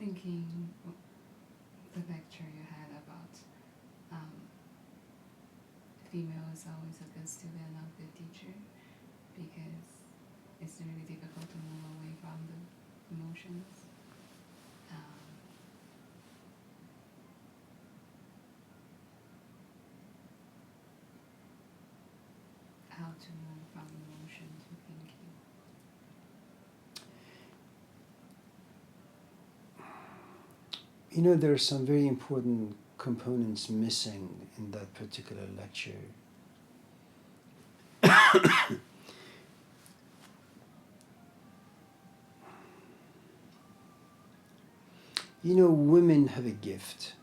thinking the lecture you had about female is always a good student, not a good teacher, because it's really difficult to move away from the emotions. How to move from emotion to thinking. You know, there are some very important components missing in that particular lecture. You know, women have a gift.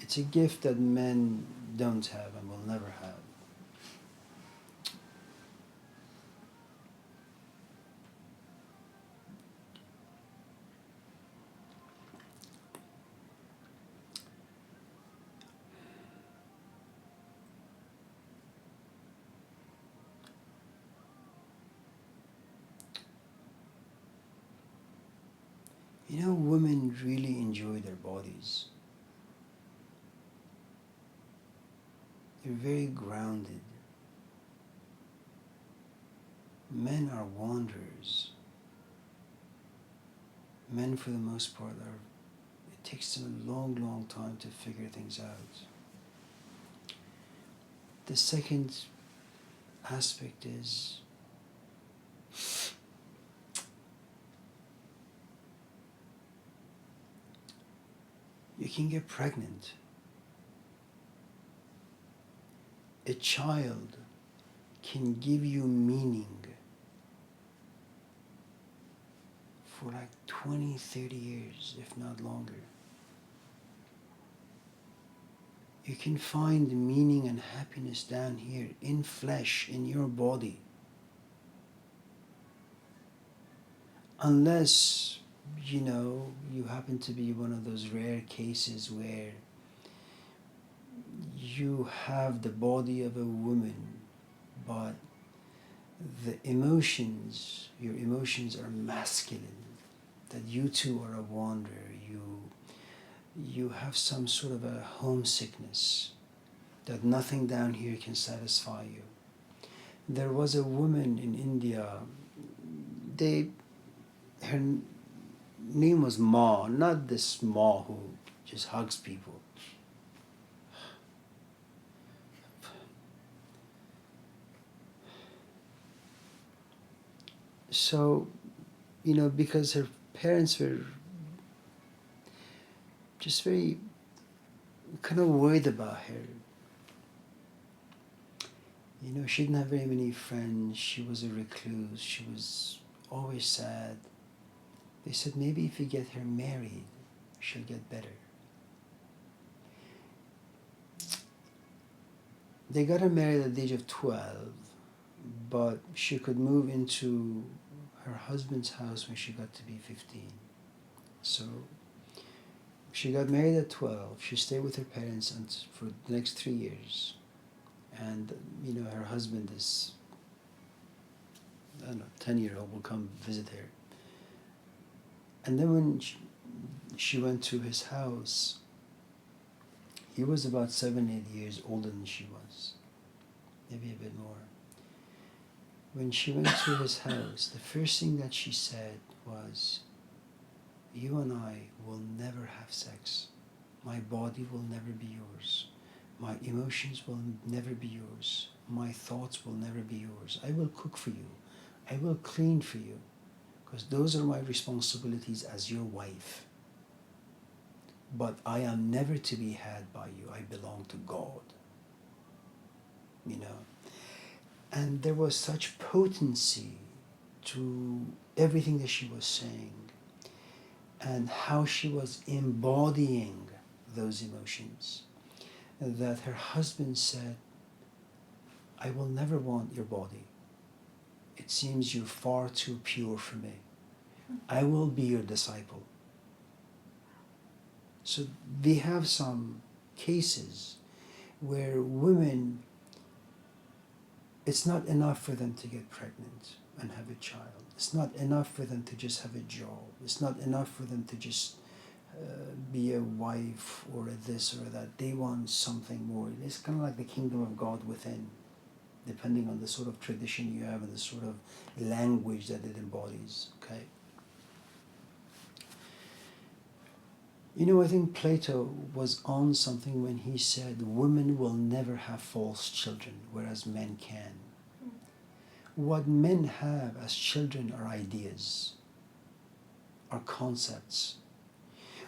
It's a gift that men don't have and will never have. You know, women really enjoy their bodies. They're very grounded. Men are wanderers. Men, for the most part, it takes them a long, long time to figure things out. The second aspect is you can get pregnant. A child can give you meaning for like 20, 30 years, if not longer. You can find meaning and happiness down here in flesh, in your body. Unless, you know, you happen to be one of those rare cases where you have the body of a woman, but the emotions, your emotions are masculine, that you too are a wanderer, you have some sort of a homesickness, that nothing down here can satisfy you. There was a woman in India, her name was Ma, not this Ma who just hugs people. So, you know, because her parents were just very kind of worried about her. You know, she didn't have very many friends. She was a recluse. She was always sad. They said maybe if you get her married, she'll get better. They got her married at the age of 12, but she could move into her husband's house when she got to be 15. So she got married at 12. She stayed with her parents for the next 3 years. And, you know, her husband is, I don't know, 10-year-old will come visit her. And then when she went to his house, he was about 7, 8 years older than she was, maybe a bit more. When she went to his house, the first thing that she said was, "You and I will never have sex. My body will never be yours. My emotions will never be yours. My thoughts will never be yours. I will cook for you. I will clean for you, because those are my responsibilities as your wife. But I am never to be had by you. I belong to God." You know? And there was such potency to everything that she was saying and how she was embodying those emotions, that her husband said, "I will never want your body. It seems you're far too pure for me. I will be your disciple." So we have some cases where women, it's not enough for them to get pregnant. and have a child. It's not enough for them to just have a job. It's not enough for them to just be a wife or a this or that. They want something more. It's kind of like the kingdom of God within, depending on the sort of tradition you have and the sort of language that it embodies. Okay. You know, I think Plato was on something when he said women will never have false children, whereas men can. What men have as children are ideas, are concepts.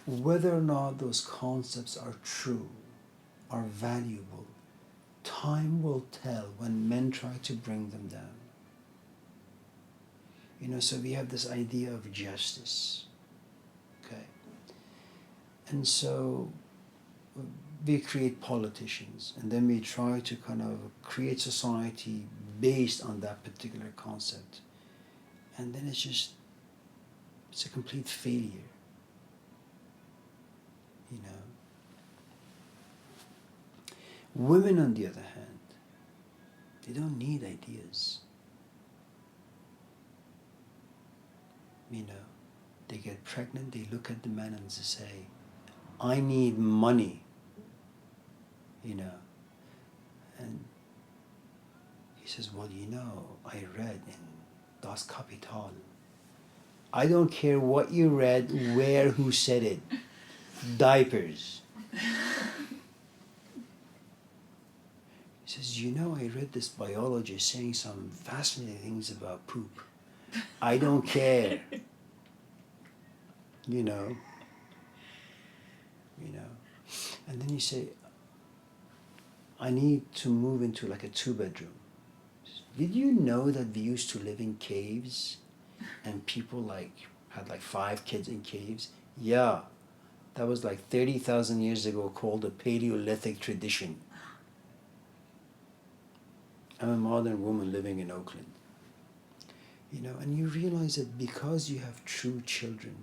Whether or not those concepts are true, are valuable, time will tell when men try to bring them down. You know, so we have this idea of justice, okay? And so we create politicians, and then we try to kind of create society based on that particular concept. And then it's a complete failure. You know. Women, on the other hand, they don't need ideas. You know, they get pregnant, they look at the man and they say, I need money. You know. And he says, well, you know, I read in Das Kapital. I don't care what you read, where, who said it. Diapers. He says, you know, I read this biologist saying some fascinating things about poop. I don't care. You know. And then you say, I need to move into like a 2-bedroom. Did you know that we used to live in caves and people had 5 kids in caves? Yeah. That was 30,000 years ago, called the Paleolithic tradition. I'm a modern woman living in Oakland. You know, and you realize that because you have true children,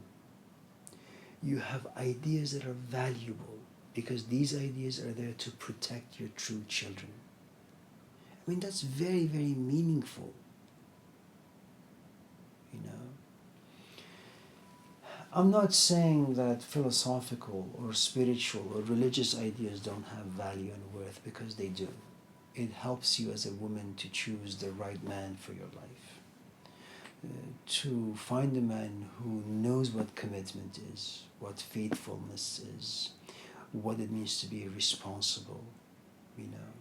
you have ideas that are valuable because these ideas are there to protect your true children. I mean, that's very, very meaningful. You know. I'm not saying that philosophical or spiritual or religious ideas don't have value and worth, because they do. It helps you as a woman to choose the right man for your life. To find a man who knows what commitment is, what faithfulness is, what it means to be responsible, you know.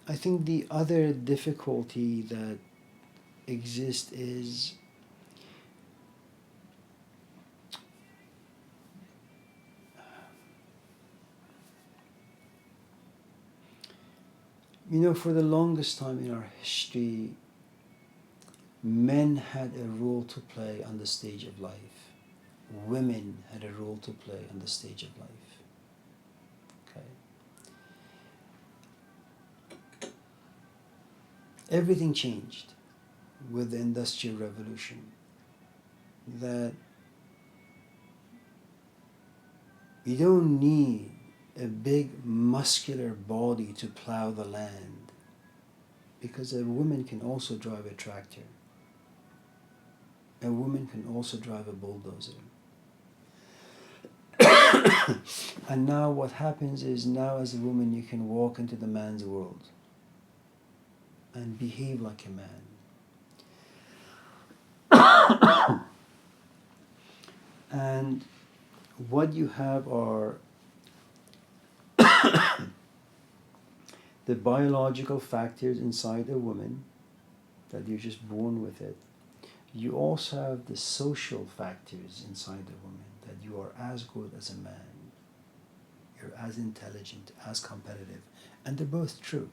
I think the other difficulty that exists is you know, for the longest time in our history, men had a role to play on the stage of life. Women had a role to play on the stage of life. Okay. Everything changed with the Industrial Revolution. That you don't need a big muscular body to plow the land, because a woman can also drive a tractor. A woman can also drive a bulldozer. And now what happens is, now as a woman you can walk into the man's world and behave like a man. And what you have are the biological factors inside a woman, that you're just born with it. You also have the social factors inside a woman, that you are as good as a man, you're as intelligent, as competitive, and they're both true.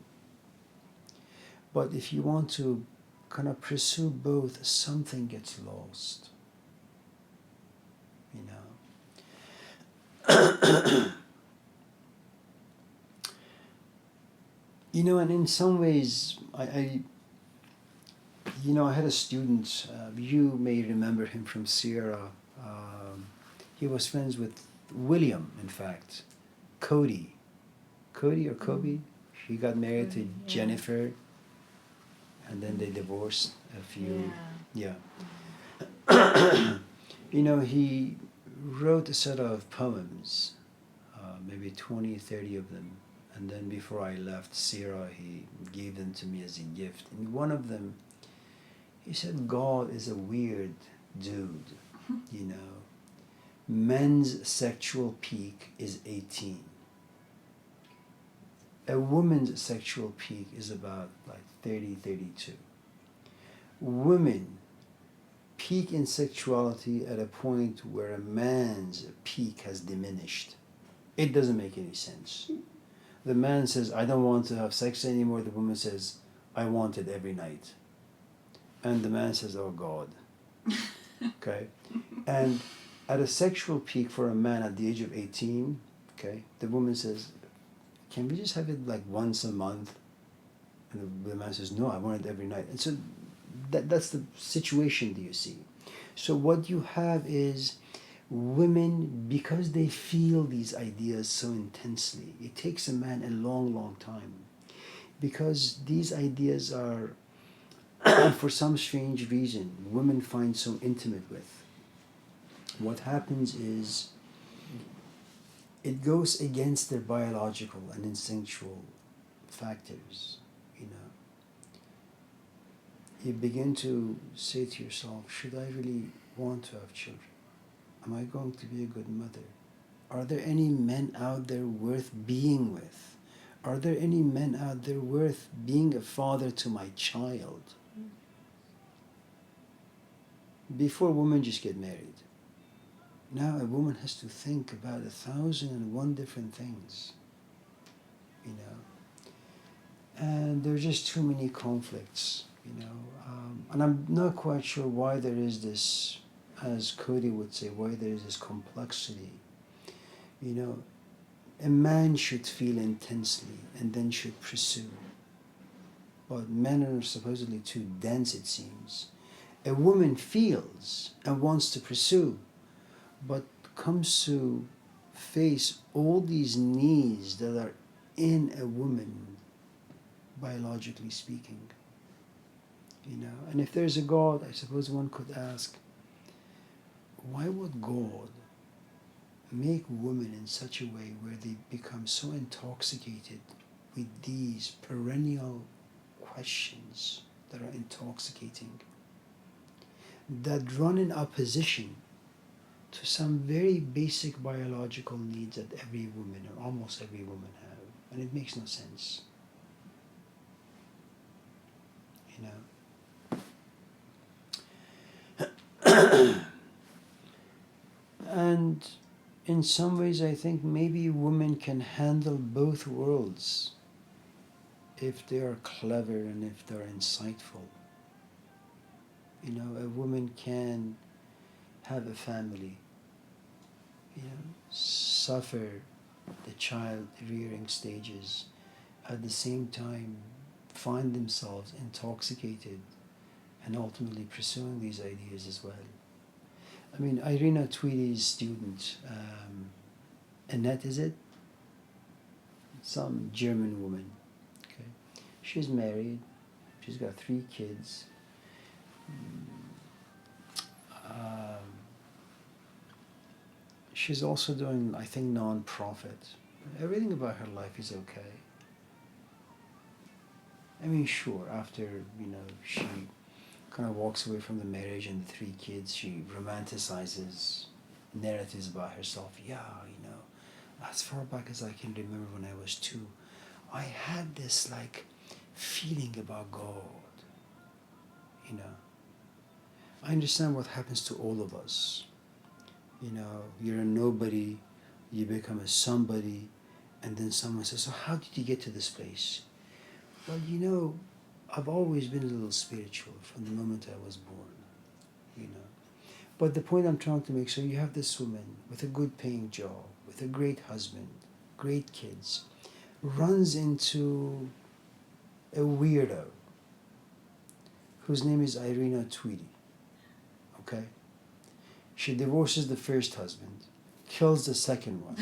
But if you want to kind of pursue both, something gets lost, you know. You know, and in some ways, I had a student, you may remember him from Sierra. he was friends with William, in fact, Cody or Kobe. He got married to Cody, yeah. Jennifer, and then they divorced a few. Yeah. You know, he wrote a set of poems, maybe 20, 30 of them. And then before I left Syria, he gave them to me as a gift. And one of them, he said, God is a weird dude, you know. Men's sexual peak is 18. A woman's sexual peak is about like 30, 32. Women peak in sexuality at a point where a man's peak has diminished. It doesn't make any sense. The man says, I don't want to have sex anymore. The woman says, I want it every night. And the man says, oh God. Okay? And at a sexual peak for a man at the age of 18, okay, the woman says, can we just have it like once a month? And the man says, no, I want it every night. And so that's the situation that you see. So what you have is women, because they feel these ideas so intensely, it takes a man a long, long time. Because these ideas are, for some strange reason, women find so intimate with. What happens is, it goes against their biological and instinctual factors, you know. You begin to say to yourself, should I really want to have children? Am I going to be a good mother? Are there any men out there worth being with? Are there any men out there worth being a father to my child? Before women just get married. Now a woman has to think about 1,001 different things, you know. And there's just too many conflicts, you know. And I'm not quite sure why there is this, as Cody would say, why there is this complexity. You know, a man should feel intensely and then should pursue. But men are supposedly too dense, it seems. A woman feels and wants to pursue, but comes to face all these needs that are in a woman, biologically speaking. You know, and if there's a God, I suppose one could ask, why would God make women in such a way where they become so intoxicated with these perennial questions that are intoxicating, that run in opposition to some very basic biological needs that every woman, or almost every woman, have, and it makes no sense, you know. And in some ways, I think maybe women can handle both worlds if they are clever and if they're insightful. You know, a woman can have a family, you know, suffer the child rearing stages, at the same time find themselves intoxicated and ultimately pursuing these ideas as well. I mean, Irina Tweedy's student, Annette, is it? Some German woman. Okay, she's married. She's got 3 kids. She's also doing, I think, non-profit. Everything about her life is okay. I mean, sure, after, you know, she kind of walks away from the marriage and the 3 kids, she romanticizes narratives about herself. Yeah, you know, as far back as I can remember when I was 2, I had this like feeling about God, you know. I understand what happens to all of us. You know, you're a nobody, you become a somebody, and then someone says, so how did you get to this place? Well, you know, I've always been a little spiritual from the moment I was born, you know. But the point I'm trying to make, so you have this woman with a good paying job, with a great husband, great kids, runs into a weirdo whose name is Irina Tweedy, okay? She divorces the first husband, kills the second one.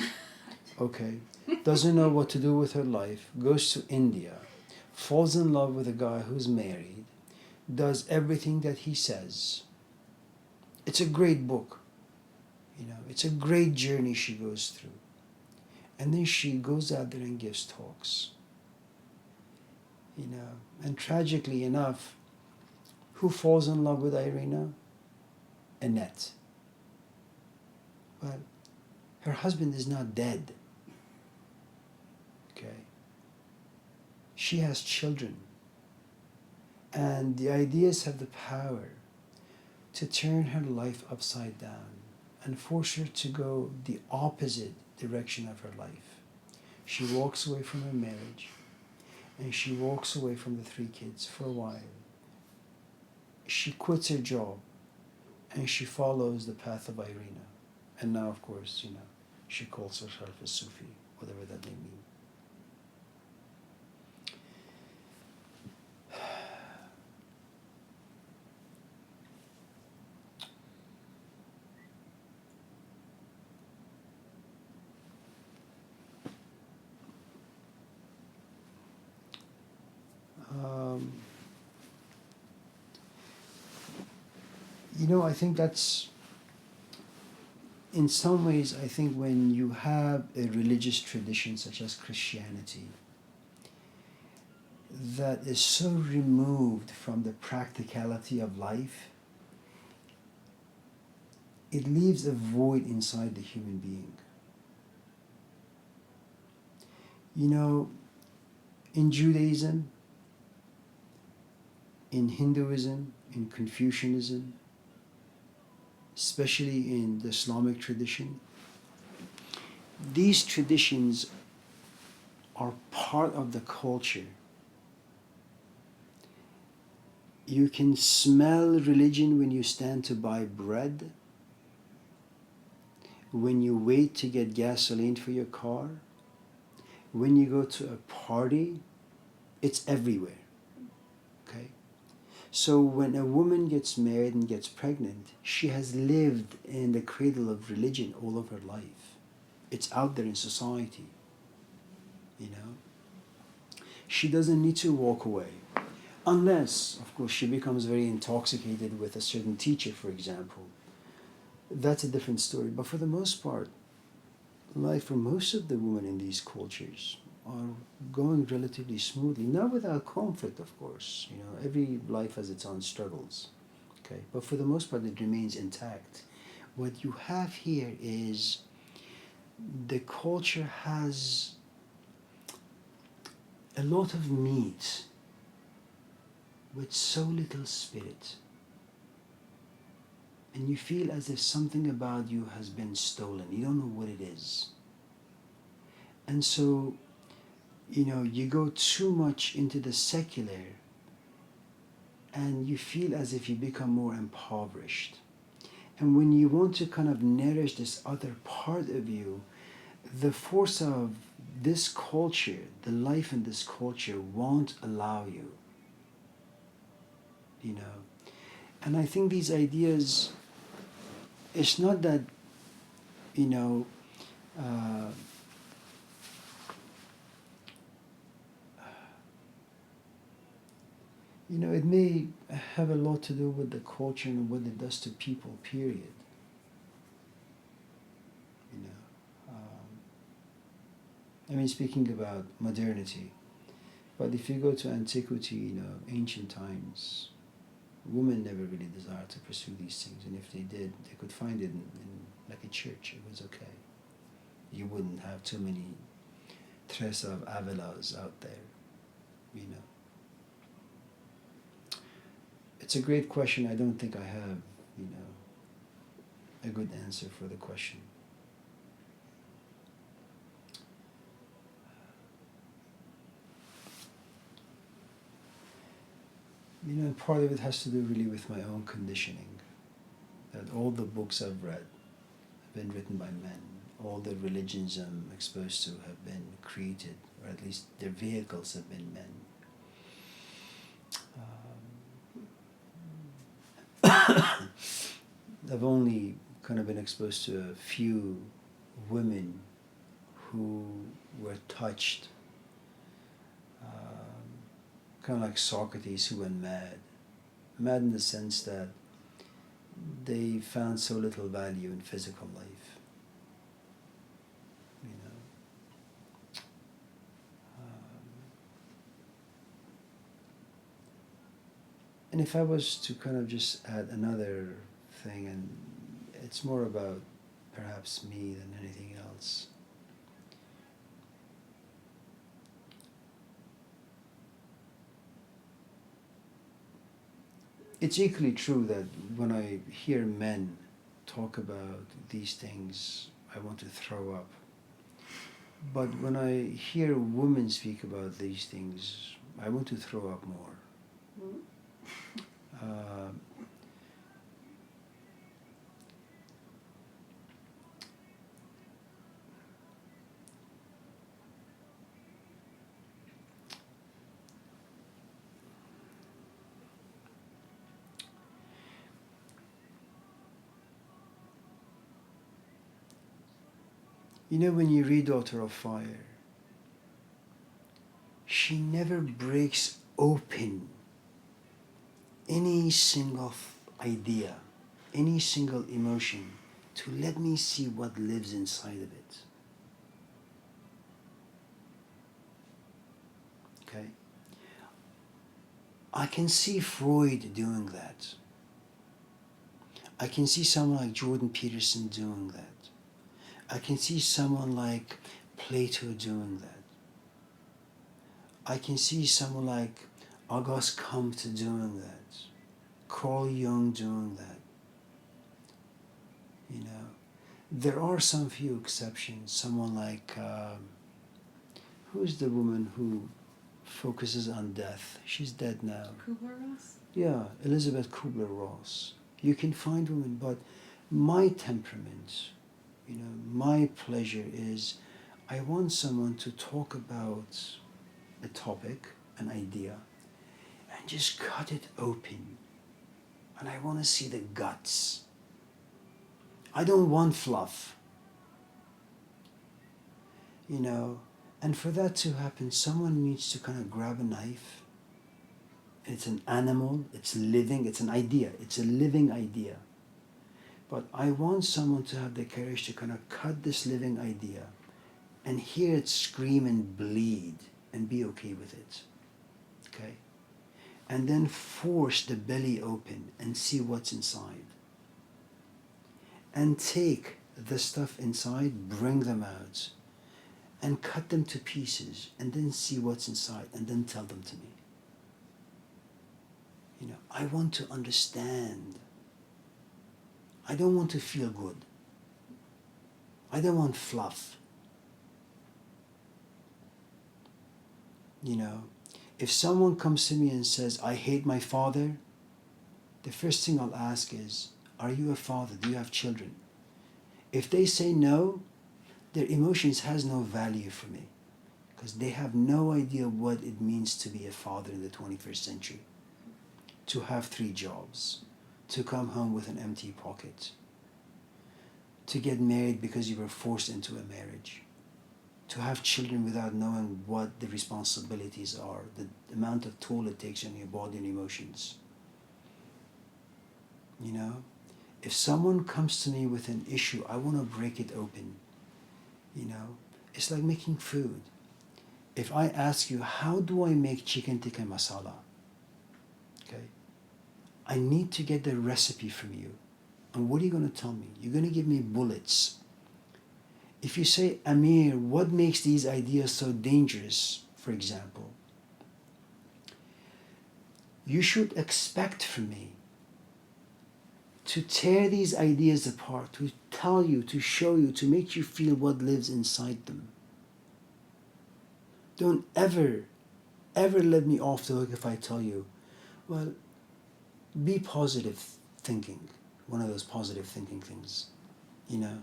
Okay, doesn't know what to do with her life, goes to India, falls in love with a guy who's married, does everything that he says. It's a great book. It's a great journey she goes through. And then she goes out there and gives talks. And tragically enough, who falls in love with Irina? Annette. Well, her husband is not dead. Okay. She has children. And the ideas have the power to turn her life upside down and force her to go the opposite direction of her life. She walks away from her marriage, and she walks away from the 3 kids for a while. She quits her job, and she follows the path of Irina. And now, of course, she calls herself a Sufi, whatever that may mean. I think that's, in some ways, I think when you have a religious tradition such as Christianity that is so removed from the practicality of life, it leaves a void inside the human being. In Judaism, in Hinduism, in Confucianism, especially in the Islamic tradition, these traditions are part of the culture. You can smell religion when you stand to buy bread, when you wait to get gasoline for your car, when you go to a party. It's everywhere. Okay? So when a woman gets married and gets pregnant, she has lived in the cradle of religion all of her life. It's out there in society. She doesn't need to walk away. Unless, of course, she becomes very intoxicated with a certain teacher, for example. That's a different story. But for the most part, life for most of the women in these cultures are going relatively smoothly. Not without conflict, of course. Every life has its own struggles. Okay? But for the most part, it remains intact. What you have here is the culture has a lot of meat with so little spirit. And you feel as if something about you has been stolen. You don't know what it is. And so, you go too much into the secular and you feel as if you become more impoverished. And when you want to kind of nourish this other part of you, the force of this culture, the life in this culture won't allow you. And I think these ideas, it's not that, it may have a lot to do with the culture and what it does to people, period. Speaking about modernity, but if you go to antiquity, ancient times, women never really desired to pursue these things, and if they did, they could find it in like a church. It was okay. You wouldn't have too many Teresa of Avila's out there, It's a great question. I don't think I have, a good answer for the question. Part of it has to do really with my own conditioning. That all the books I've read have been written by men. All the religions I'm exposed to have been created, or at least their vehicles have been men. I've only kind of been exposed to a few women who were touched, kind of like Socrates who went mad. Mad in the sense that they found so little value in physical life. You know. And if I was to kind of just add another thing, and it's more about perhaps me than anything else. It's equally true that when I hear men talk about these things, I want to throw up. But when I hear women speak about these things, I want to throw up more. Uh, you know, when you read Daughter of Fire, she never breaks open any single idea, any single emotion to let me see what lives inside of it. Okay? I can see Freud doing that. I can see someone like Jordan Peterson doing that. I can see someone like Plato doing that. I can see someone like Auguste Comte doing that. Carl Jung doing that. You know, there are some few exceptions. Someone like, who's the woman who focuses on death? She's dead now. Kubler-Ross? Yeah, Elizabeth Kubler-Ross. You can find women, but my temperament, you know, my pleasure is I want someone to talk about a topic, an idea, and just cut it open. And I want to see the guts. I don't want fluff. You know, and for that to happen, someone needs to kind of grab a knife. It's an animal, it's living, it's an idea, it's a living idea. But I want someone to have the courage to kind of cut this living idea and hear it scream and bleed and be okay with it. Okay? And then force the belly open and see what's inside. And take the stuff inside, bring them out, and cut them to pieces, and then see what's inside, and then tell them to me. You know, I want to understand. I don't want to feel good. I don't want fluff. You know, if someone comes to me and says, I hate my father, the first thing I'll ask is, are you a father? Do you have children? If they say no, their emotions has no value for me because they have no idea what it means to be a father in the 21st century. To have 3 jobs, to come home with an empty pocket, to get married because you were forced into a marriage, to have children without knowing what the responsibilities are, the amount of toll it takes on your body and emotions. You know, if someone comes to me with an issue, I want to break it open. You know, it's like making food. If I ask you, how do I make chicken tikka masala? Okay, I need to get the recipe from you. And what are you going to tell me? You're going to give me bullets. If you say, Amir, what makes these ideas so dangerous, for example, you should expect from me to tear these ideas apart, to tell you, to show you, to make you feel what lives inside them. Don't ever let me off the hook if I tell you, well, be positive thinking, one of those positive thinking things, you know.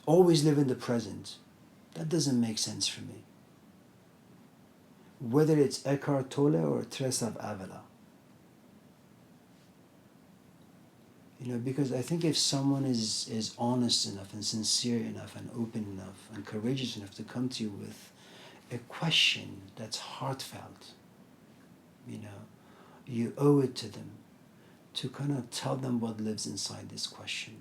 Always live in the present. That doesn't make sense for me. Whether it's Eckhart Tolle or Teresa of Avila. You know, because I think if someone is honest enough and sincere enough and open enough and courageous enough to come to you with a question that's heartfelt, you know, you owe it to them to kind of tell them what lives inside this question.